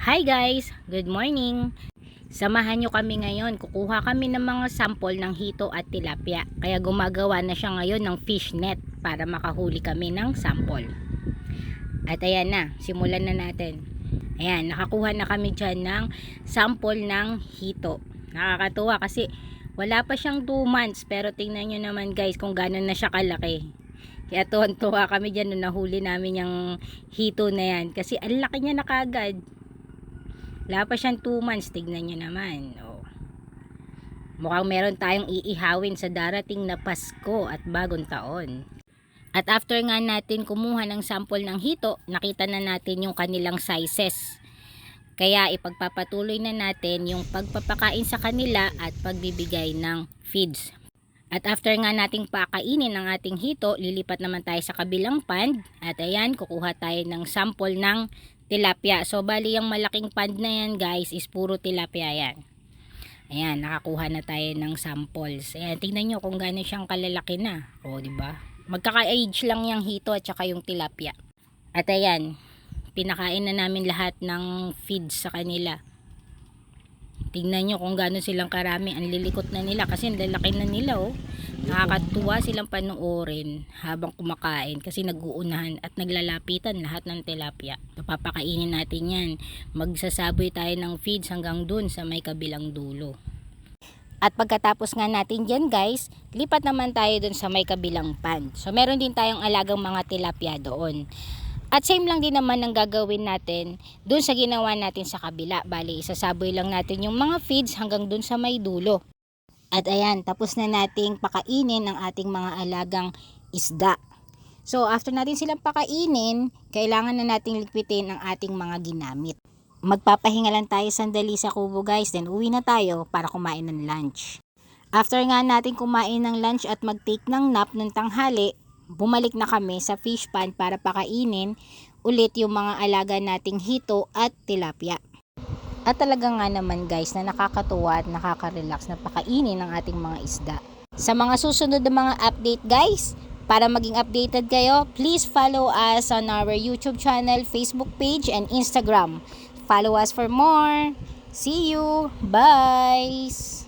Hi guys! Good morning! Samahan nyo kami ngayon. Kukuha kami ng mga sample ng hito at tilapia. Kaya gumagawa na siya ngayon ng fish net para makahuli kami ng sample. At ayan na, simulan na natin. Ayan, nakakuha na kami dyan ng sample ng hito. Nakakatuwa kasi wala pa siyang 2 months. Pero tingnan nyo naman guys kung gano'n na siya kalaki. Kaya tuwan-tuwa kami dyan nung nahuli namin yung hito na yan. Kasi ang laki niya na kagad. Wala pa siyang 2 months. Tignan nyo naman. Oh. Mukhang meron tayong iihawin sa darating na Pasko at bagong taon. At after nga natin kumuha ng sample ng hito, nakita na natin yung kanilang sizes. Kaya ipagpapatuloy na natin yung pagpapakain sa kanila at pagbibigay ng feeds. At after nga nating pakainin ng ating hito, lilipat naman tayo sa kabilang pond. At ayan, kukuha tayo ng sample ng tilapia. So bali yung malaking pond na yan guys is puro tilapia yan. Ayan, nakakuha na tayo ng samples. Ayan, tingnan nyo kung gano'n siyang kalalaki na. O, diba? Magkaka-age lang yung hito at saka yung tilapia. At ayan, pinakain na namin lahat ng feeds sa kanila. Tingnan nyo kung gano'n silang karami. Ang lilikot na nila kasi ang lalaki na nila oh. Nakakatuwa silang panoorin habang kumakain kasi nag-uunahan at naglalapitan lahat ng tilapia. Papakainin natin yan. Magsasaboy tayo ng feeds hanggang dun sa may kabilang dulo. At pagkatapos nga natin dyan guys, lipat naman tayo dun sa may kabilang pond. So meron din tayong alagang mga tilapia doon. At same lang din naman ang gagawin natin dun sa ginawa natin sa kabila. Bali, isasaboy lang natin yung mga feeds hanggang dun sa may dulo. At ayan, tapos na nating pakainin ang ating mga alagang isda. So, after natin silang pakainin, kailangan na nating ligpitin ang ating mga ginamit. Magpapahinga lang tayo sandali sa kubo guys, then uwi na tayo para kumain ng lunch. After nga natin kumain ng lunch at mag-take ng nap ng tanghali, bumalik na kami sa fish pond para pakainin ulit yung mga alaga nating hito at tilapia. At talaga nga naman guys na nakakatuwa at nakaka-relax na pakainin ng ating mga isda. Sa mga susunod na mga update guys, para maging updated kayo, please follow us on our YouTube channel, Facebook page, and Instagram. Follow us for more. See you! Bye!